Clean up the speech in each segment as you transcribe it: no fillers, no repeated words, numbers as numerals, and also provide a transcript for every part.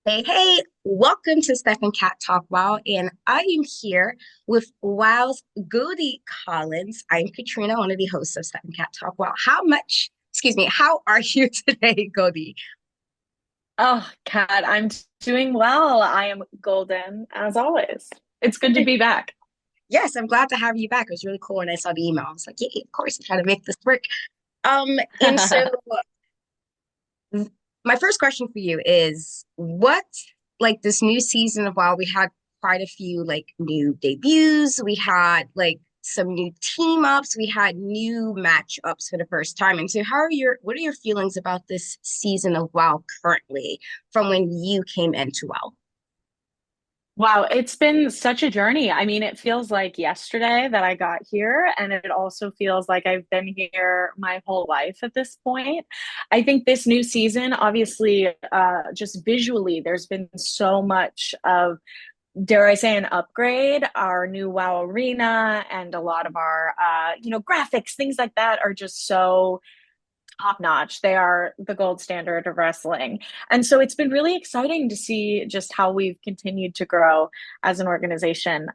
Hey, hey, welcome to Steph and Cat Talk WOW, and I am here with WOW's Goldie Collins. I'm Katrina, one of the hosts of Steph and Cat Talk WOW. How are you today, Goldie? Oh, Kat, I'm doing well. I am golden as always. It's good to be back. Yes, I'm glad to have you back. It was really cool when I saw the email. I was like, yeah, of course, I try to make this work. And so my first question for you is what like this new season of WoW, we had quite a few like new debuts, we had like some new team ups, we had new matchups for the first time. And so what are your feelings about this season of WoW currently from when you came into WoW? Wow, it's been such a journey. I mean, it feels like yesterday that I got here, and it also feels like I've been here my whole life at this point. I think this new season, obviously, just visually, there's been so much of, dare I say, an upgrade. Our new WoW arena and a lot of our, graphics, things like that are just so top notch. They are the gold standard of wrestling. And so it's been really exciting to see just how we've continued to grow as an organization.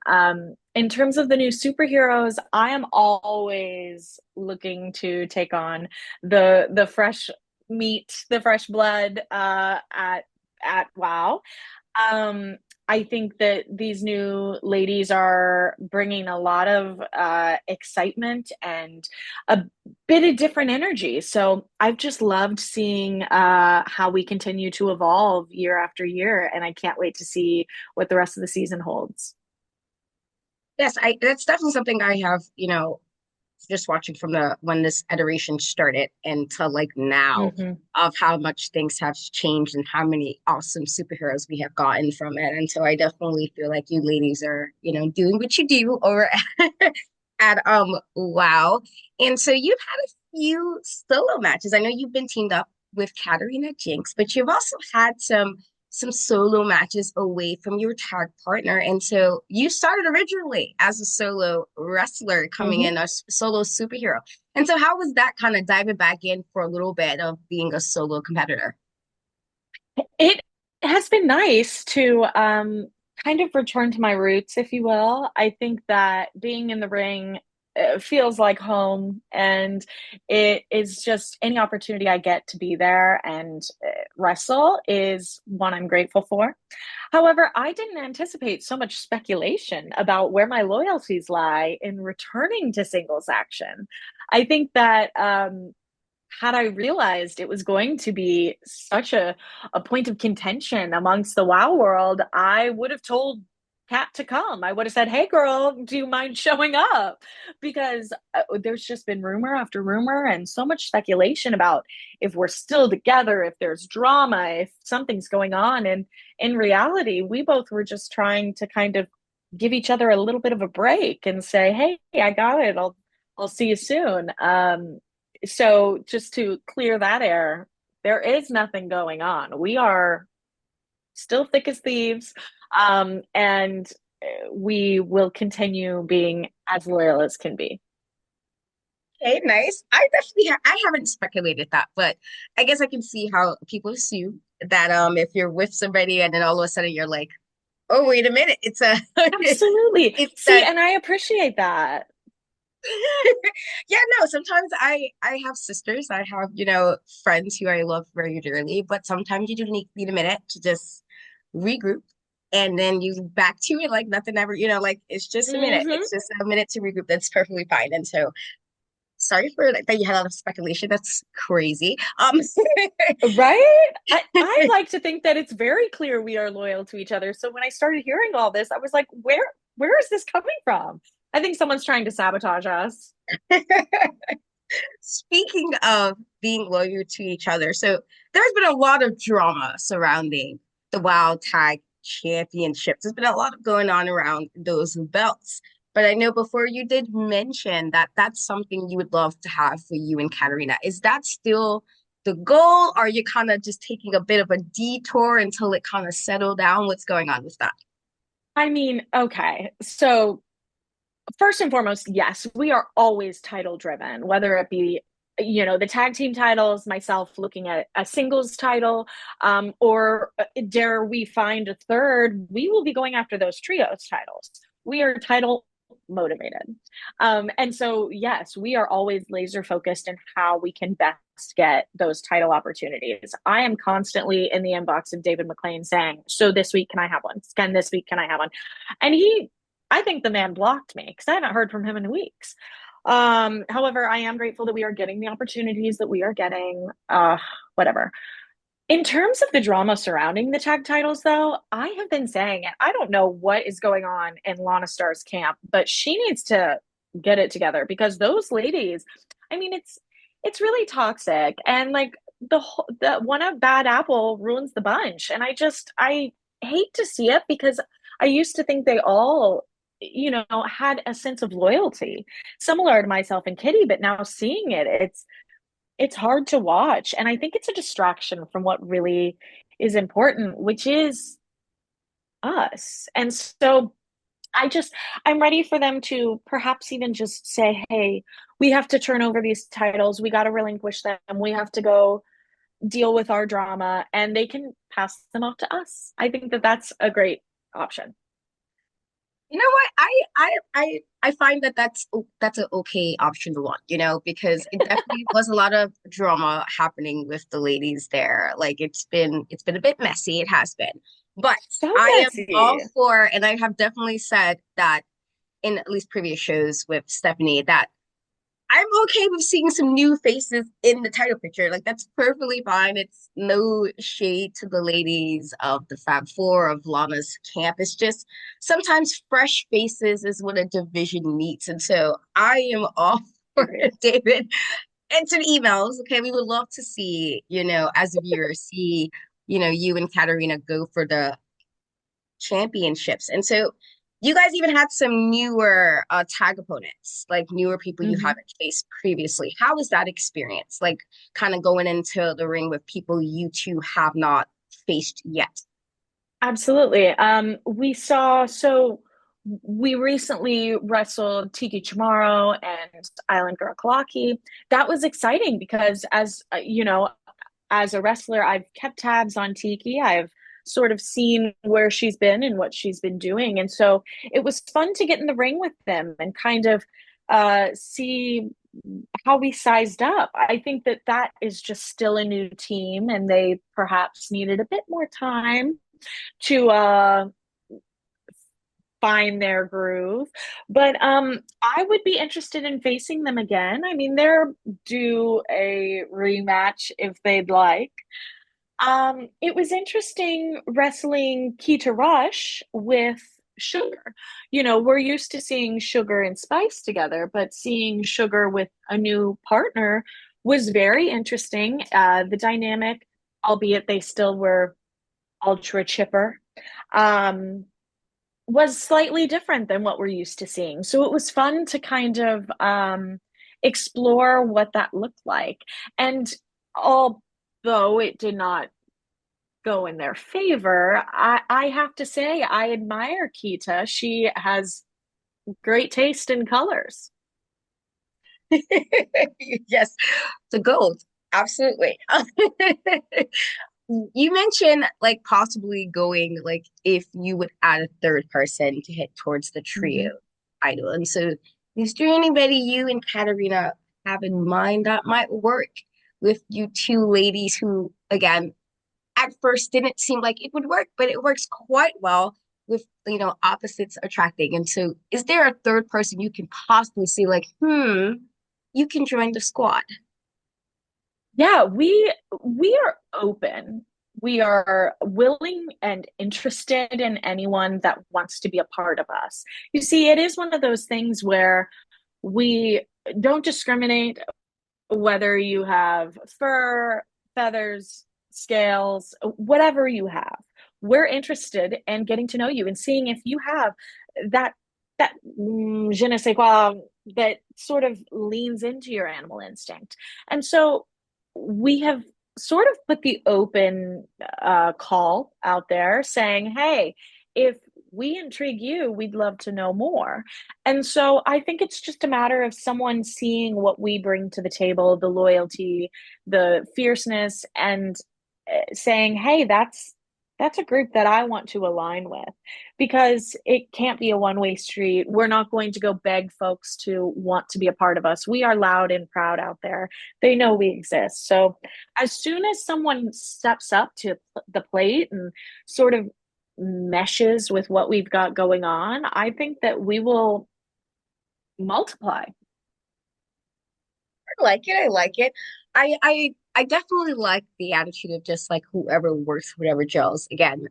In terms of the new superheroes, I am always looking to take on the fresh meat, the fresh blood at WoW. Um, I think that these new ladies are bringing a lot of excitement and a bit of different energy. So I've just loved seeing how we continue to evolve year after year, and I can't wait to see what the rest of the season holds. Yes, I that's definitely something I have, just watching from the when this iteration started until like now Hmm. of how much things have changed and how many awesome superheroes we have gotten from it. And so I definitely feel like you ladies are, doing what you do over at WoW. And so you've had a few solo matches. I know you've been teamed up with Katarina Jinx, but you've also had some solo matches away from your tag partner. And so you started originally as a solo wrestler coming in Hmm. a solo superhero. And so how was that kind of diving back in for a little bit of being a solo competitor? It has been nice to kind of return to my roots, if you will. I think that being in the ring feels like home, and it is just any opportunity I get to be there and wrestle is one I'm grateful for. However, I didn't anticipate so much speculation about where my loyalties lie in returning to singles action. I think that had I realized it was going to be such a point of contention amongst the WoW world, I would have told Kat to come. I would have said, "Hey, girl, do you mind showing up?" Because there's just been rumor after rumor and so much speculation about if we're still together, if there's drama, if something's going on. And in reality, we both were just trying to kind of give each other a little bit of a break and say, "Hey, I got it. I'll see you soon." So just to clear that air, there is nothing going on. We are still thick as thieves, and we will continue being as loyal as can be. Okay, nice. I haven't speculated that, but I guess I can see how people assume that if you're with somebody and then all of a sudden you're like, oh wait a minute, it's a Absolutely. it's See, that and I appreciate that. yeah, no, sometimes I have sisters, I have, friends who I love very dearly, but sometimes you do need a minute to just regroup and then you back to it like nothing ever, like it's just a minute. Hmm. It's just a minute to regroup. That's perfectly fine. And so sorry for like, that you had a lot of speculation. That's crazy. Right? I like to think that it's very clear we are loyal to each other. So when I started hearing all this, I was like, where is this coming from? I think someone's trying to sabotage us. Speaking of being loyal to each other, so there's been a lot of drama surrounding the Wild Tag Championships. There's been a lot of going on around those belts. But I know before you did mention that that's something you would love to have for you and Katarina. Is that still the goal? Or are you kind of just taking a bit of a detour until it kind of settled down? What's going on with that? I mean, okay. So first and foremost, yes, we are always title driven, whether it be the tag team titles, myself looking at a singles title, or dare we find a third, we will be going after those trios titles. We are title motivated. And so, yes, we are always laser focused in how we can best get those title opportunities. I am constantly in the inbox of David McLean saying, so this week, can I have one? Can this week, can I have one? And I think the man blocked me because I haven't heard from him in weeks. However, I am grateful that we are getting the opportunities that we are getting. Whatever. In terms of the drama surrounding the tag titles, though, I have been saying it. I don't know what is going on in Lana Starr's camp, but she needs to get it together because those ladies, I mean, it's really toxic, and like the one of bad apple ruins the bunch, and I hate to see it because I used to think they all had a sense of loyalty similar to myself and Kitty, but now seeing it, it's hard to watch. And I think it's a distraction from what really is important, which is us. And so I'm ready for them to perhaps even just say, hey, we have to turn over these titles. We got to relinquish them. We have to go deal with our drama, and they can pass them off to us. I think that that's a great option. You know what? I find that that's an okay option to want, because it definitely was a lot of drama happening with the ladies there. Like it's been a bit messy, it has been. But So I am all messy. for, and I have definitely said that in at least previous shows with Stephanie, that I'm okay with seeing some new faces in the title picture. Like that's perfectly fine. It's no shade to the ladies of the Fab Four of Lana's camp. It's just sometimes fresh faces is what a division needs. And so I am all for Agreed. it, David. And some emails. Okay. We would love to see, as a viewer, see, you and Katarina go for the championships. And so you guys even had some newer tag opponents, like newer people you Mhm. haven't faced previously. How was that experience? Like kind of going into the ring with people you two have not faced yet. Absolutely. We recently wrestled Tiki Chamorro and Island Girl Kalaki. That was exciting because as a wrestler, I've kept tabs on Tiki. I've sort of seen where she's been and what she's been doing. And so it was fun to get in the ring with them and kind of see how we sized up. I think that that is just still a new team and they perhaps needed a bit more time to find their groove. But I would be interested in facing them again. I mean, they're due a rematch if they'd like. It was interesting wrestling Keita Rush with Sugar. We're used to seeing Sugar and Spice together, but seeing Sugar with a new partner was very interesting. The dynamic, albeit they still were ultra chipper, um, was slightly different than what we're used to seeing. So it was fun to kind of explore what that looked like. And although it did not go in their favor, I have to say I admire Kita. She has great taste in colors. Yes, the gold. Absolutely. You mentioned like possibly going like if you would add a third person to hit towards the trio Mhm. idol. And so is there anybody you and Katarina have in mind that might work with you two ladies who again at first didn't seem like it would work, but it works quite well with opposites attracting. And so is there a third person you can possibly see like, you can join the squad? Yeah, we are open. We are willing and interested in anyone that wants to be a part of us. You see, it is one of those things where we don't discriminate whether you have fur, feathers, scales, whatever you have. We're interested in getting to know you and seeing if you have that je ne sais quoi that sort of leans into your animal instinct. And so we have sort of put the open call out there saying, hey, if we intrigue you, we'd love to know more. And so I think it's just a matter of someone seeing what we bring to the table, the loyalty, the fierceness, and saying, "Hey, that's a group that I want to align with," because it can't be a one-way street. We're not going to go beg folks to want to be a part of us. We are loud and proud out there. They know we exist. So as soon as someone steps up to the plate and sort of meshes with what we've got going on, I think that we will multiply. I like it. I like it. I definitely like the attitude of just like whoever works, whatever gels. Again,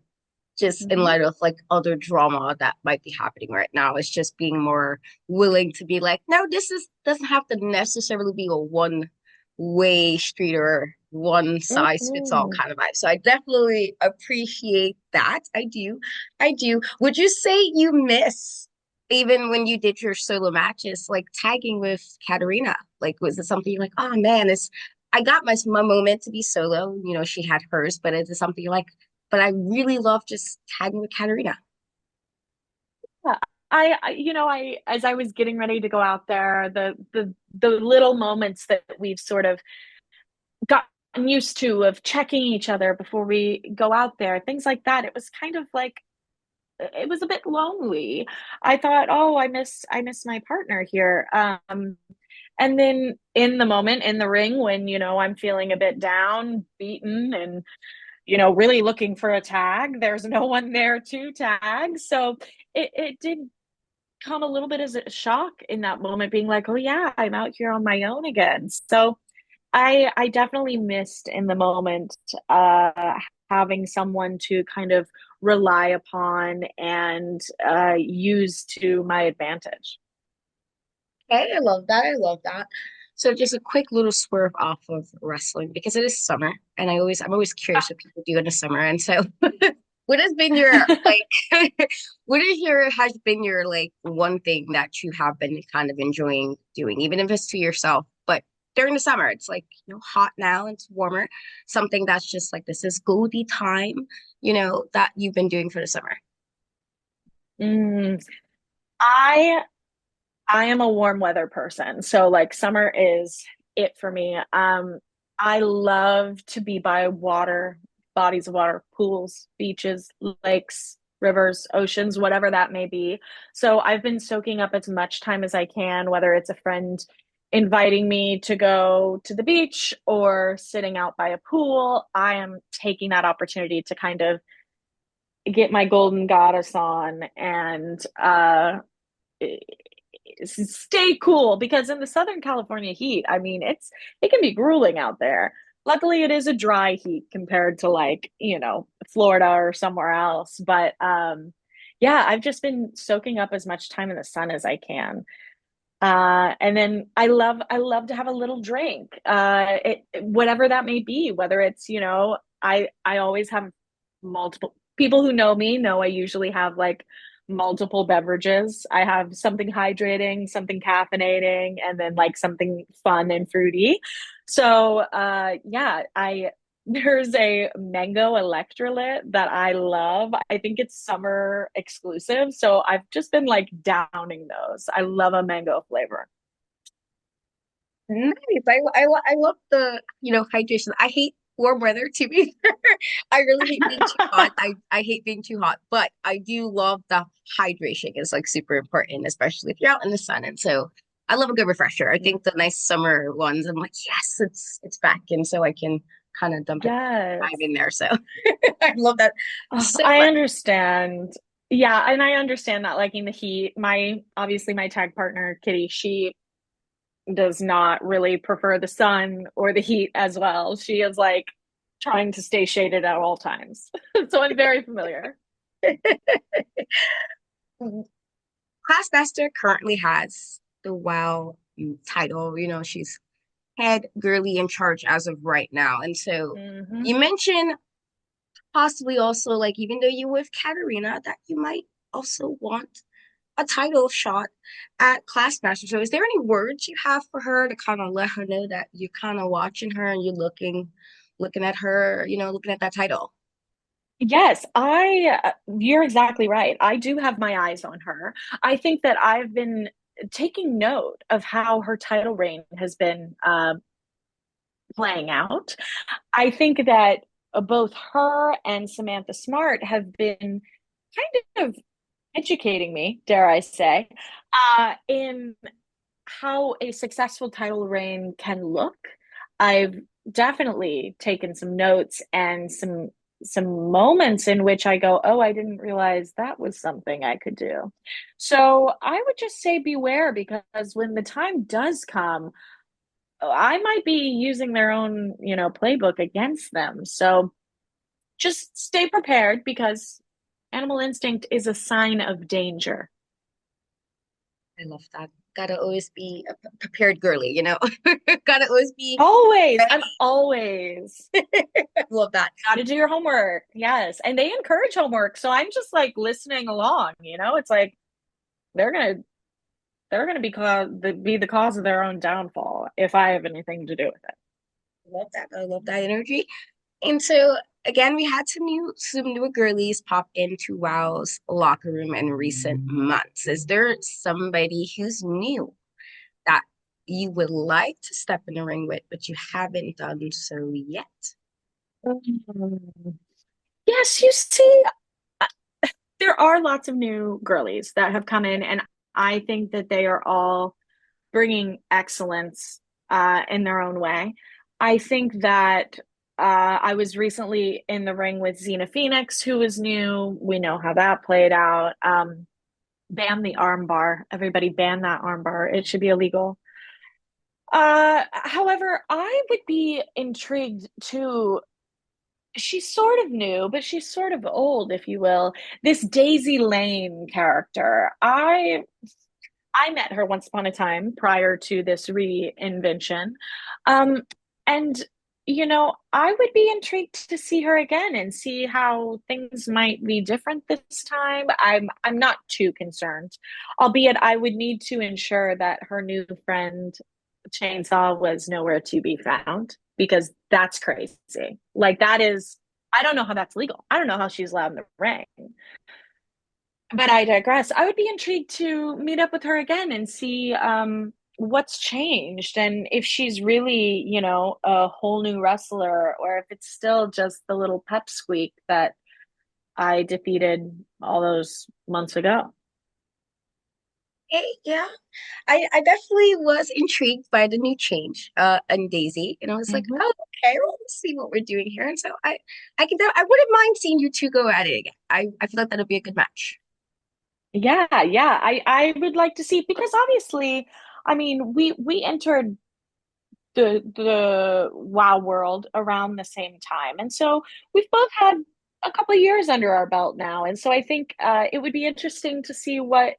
just in Mm-hmm. light of like other drama that might be happening right now. It's just being more willing to be like, no, this is doesn't have to necessarily be a one way street or one size fits all Mm-hmm. kind of vibe. So I definitely appreciate that. I do. I do. Would you say you miss even when you did your solo matches, like tagging with Katarina? Like, was it something you're like, oh man, this I got my moment to be solo. You know, she had hers, but is it something you're like, but I really love just tagging with Katarina. Yeah. I as I was getting ready to go out there, the little moments that we've sort of gotten used to of checking each other before we go out there, things like that. It was kind of like it was a bit lonely. I thought, oh, I miss my partner here. And then in the moment in the ring when, I'm feeling a bit down, beaten, and really looking for a tag, there's no one there to tag. So it did come a little bit as a shock in that moment, being like, oh yeah, I'm out here on my own again. So I definitely missed in the moment having someone to kind of rely upon and use to my advantage. Okay, I love that. I love that. So just a quick little swerve off of wrestling because it is summer, and I'm always curious what people do in the summer. And so, what has been your like? What is your has been your like one thing that you have been kind of enjoying doing, even if it's to yourself, but during the summer, it's like hot now, it's warmer. Something that's just like this is Goldie time, that you've been doing for the summer. Mm, I I am a warm weather person, so like summer is it for me. I love to be by water, bodies of water, pools, beaches, lakes, rivers, oceans, whatever that may be. So I've been soaking up as much time as I can, whether it's a friend inviting me to go to the beach or sitting out by a pool. I am taking that opportunity to kind of get my golden goddess on and stay cool, because in the Southern California heat, I mean, it can be grueling out there. Luckily, it is a dry heat compared to like, Florida or somewhere else. But yeah, I've just been soaking up as much time in the sun as I can. And then I love to have a little drink. Whatever that may be, whether it's, I always have multiple people who know me know I usually have like multiple beverages. I have something hydrating, something caffeinating, and then like something fun and fruity. So yeah, I there's a mango electrolyte that I love. I think it's summer exclusive. So I've just been like downing those. I love a mango flavor. Nice. I love the, hydration. I hate warm weather to be fair. I really hate being too hot. I hate being too hot, but I do love the hydration. It's like super important, especially if you're out in the sun. And so I love a good refresher. I think the nice summer ones, I'm like, yes, it's back. And so I can kind of dump it Yes. vibe in there. So I love that Oh, so I much. understand. Yeah, and I understand that liking the heat. My tag partner, Kitty, she does not really prefer the sun or the heat as well. She is like trying to stay shaded at all times. So I'm very familiar. Classmaster currently has the WOW title. She's head girly in charge as of right now. And so Hmm. you mentioned possibly also like even though you're with Katarina, that you might also want a title shot at Classmaster. So is there any words you have for her to kind of let her know that you're kind of watching her and you're looking at her, looking at that title? Yes, you're exactly right. I do have my eyes on her. I think that I've been taking note of how her title reign has been playing out. I think that both her and Samantha Smart have been kind of educating me, dare I say, in how a successful title reign can look. I've definitely taken some notes and some moments in which I go, "Oh, I didn't realize that was something I could do." So I would just say beware because when the time does come, I might be using their own, playbook against them. So just stay prepared because animal instinct is a sign of danger. I love that. Gotta always be a prepared girly, you know? Gotta always be Always. I'm ready. always. I love that. Got to do your homework. Yes. And they encourage homework. So I'm just like listening along, It's like they're going to be the cause of their own downfall if I have anything to do with it. I love that. I love that energy. And so again, we had some newer girlies pop into WOW's locker room in recent months. Is there somebody who's new that you would like to step in the ring with, but you haven't done so yet? Mm. Yes, you see, uh, there are lots of new girlies that have come in, and I think that they are all bringing excellence in their own way. I think that I was recently in the ring with Xena Phoenix, who was new. We know how that played out. Ban the armbar. Everybody ban that armbar. It should be illegal. However, I would be intrigued too. She's sort of new, but she's sort of old, if you will. This Daisy Lane character. I met her once upon a time prior to this reinvention. Um, and I would be intrigued to see her again and see how things might be different this time. I'm not too concerned, albeit I would need to ensure that her new friend Chainsaw was nowhere to be found because that's crazy. Like that is I don't know how that's legal. I don't know how she's allowed in the ring. But I digress. I would be intrigued to meet up with her again and see what's changed and if she's really, a whole new wrestler or if it's still just the little pep squeak that I defeated all those months ago. Yeah, I definitely was intrigued by the new change in Daisy, and I was like, Hmm. oh, okay, well, let's see what we're doing here. And so I wouldn't mind seeing you two go at it again. I feel like that'll be a good match. Yeah, yeah. I would like to see because obviously, I mean, we entered the WoW world around the same time. And so we've both had a couple of years under our belt now. And so I think it would be interesting to see what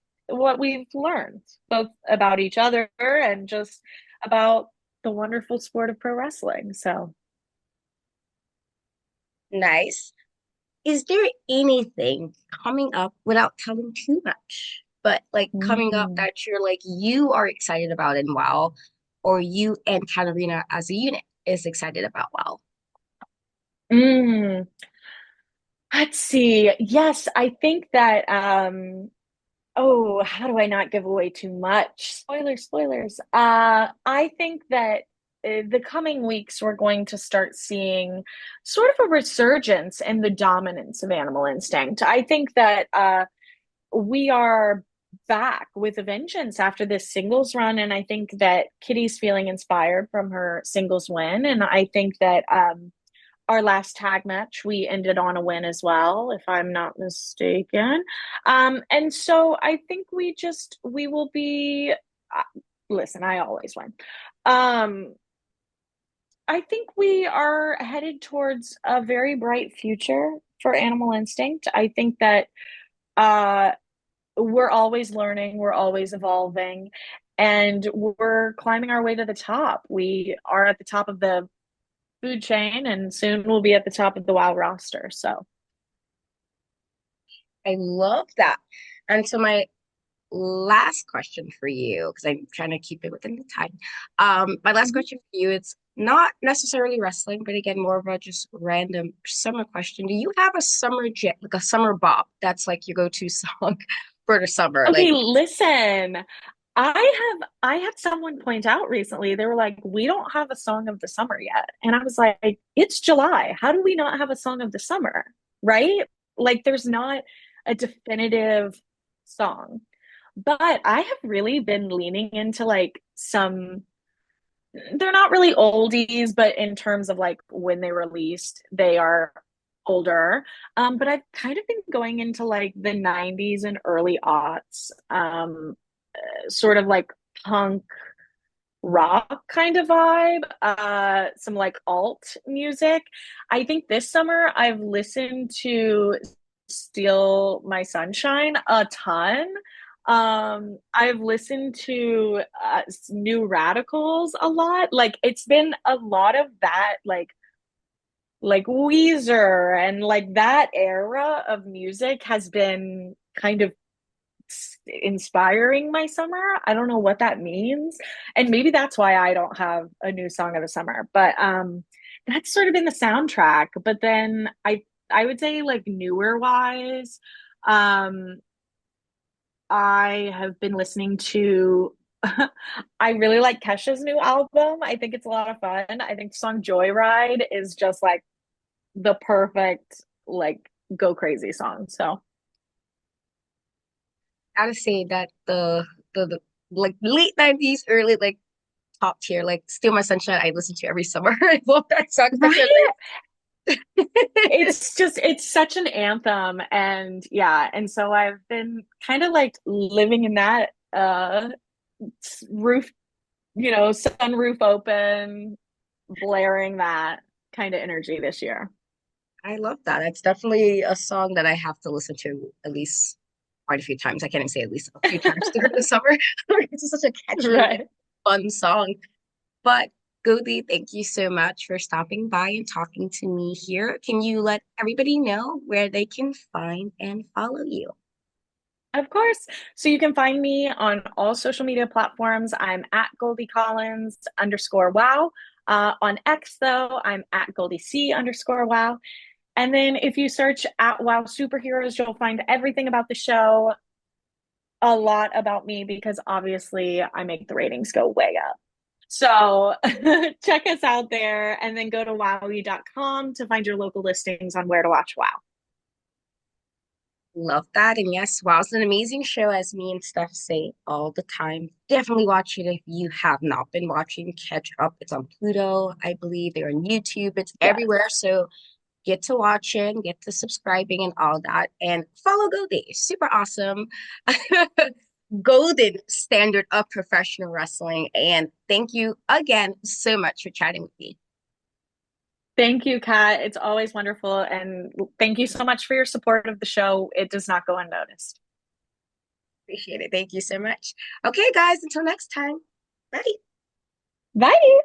we've learned, both about each other and just about the wonderful sport of pro wrestling. So, Nice. Is there anything coming up without telling too much, but like coming up mm, that you're like you are excited about in WoW, or you and Katarina as a unit is excited about WoW? mm, let's see. Yes, I think that oh, how do I not give away too much? Spoilers, spoilers. I think that the coming weeks we're going to start seeing sort of a resurgence in the dominance of animal instinct. I think that we are back with a vengeance after this singles run, and I think that Kitty's feeling inspired from her singles win, and I think that our last tag match, we ended on a win as well, if I'm not mistaken. And so I think we will be, listen, I always win. Um, I think we are headed towards a very bright future for Animal Instinct. I think that uh, we're always learning, we're always evolving, and we're climbing our way to the top. We are at the top of the food chain, and soon we'll be at the top of the WoW roster. So, I love that. And so my last question for you, because I'm trying to keep it within the time. My last Mhm. question for you, it's not necessarily wrestling, but again, more of a just random summer question. Do you have a summer jet, like a summer bop that's like your go-to song for the summer? Okay, Like, listen. I had someone point out recently, they were like, we don't have a song of the summer yet. And I was like, it's July. How do we not have a song of the summer? Right? Like there's not a definitive song. But I have really been leaning into like some, they're not really oldies, but in terms of like when they released, they are older. But I've kind of been going into like the 90s and early aughts, sort of like punk rock kind of vibe, some like alt music. I think this summer I've listened to Steal My Sunshine a ton. I've listened to New Radicals a lot. Like it's been a lot of that, like Weezer and like that era of music has been kind of inspiring my summer. I don't know what that means. And maybe that's why I don't have a new song of the summer. But that's sort of been the soundtrack. But then I would say like newer wise, um I have been listening to I really like Kesha's new album. I think it's a lot of fun. I think the song Joyride is just like the perfect like go crazy song. So gotta say that the like late 90s, early like top tier, like Steal My Sunshine, I listen to every summer. I love that song such a right, like it's just it's such an anthem, and yeah, and so I've been kind of like living in that roof, sunroof open, blaring that kind of energy this year. I love that. It's definitely a song that I have to listen to at least quite a few times. I can't even say at least a few times during the summer. It's such a catchy and Right. fun song. But Goldie, thank you so much for stopping by and talking to me here. Can you let everybody know where they can find and follow you? Of course. So you can find me on all social media platforms. I'm at Goldie Collins underscore wow. On X though, I'm at Goldie C underscore wow. And then if you search at WOW Superheroes, you'll find everything about the show, a lot about me, because obviously I make the ratings go way up. So check us out there and then go to wowie.com to find your local listings on where to watch WOW. Love that. And yes, wow, it's an amazing show, as me and Steph say all the time. Definitely watch it if you have not been watching. Catch up. It's on Pluto, I believe. They're on YouTube. It's Yes. everywhere. So get to watching, get to subscribing and all that. And follow Goldie. Super awesome. Golden standard of professional wrestling. And thank you again so much for chatting with me. Thank you, Kat. It's always wonderful. And thank you so much for your support of the show. It does not go unnoticed. Appreciate it. Thank you so much. Okay, guys, until next time. Bye. Bye.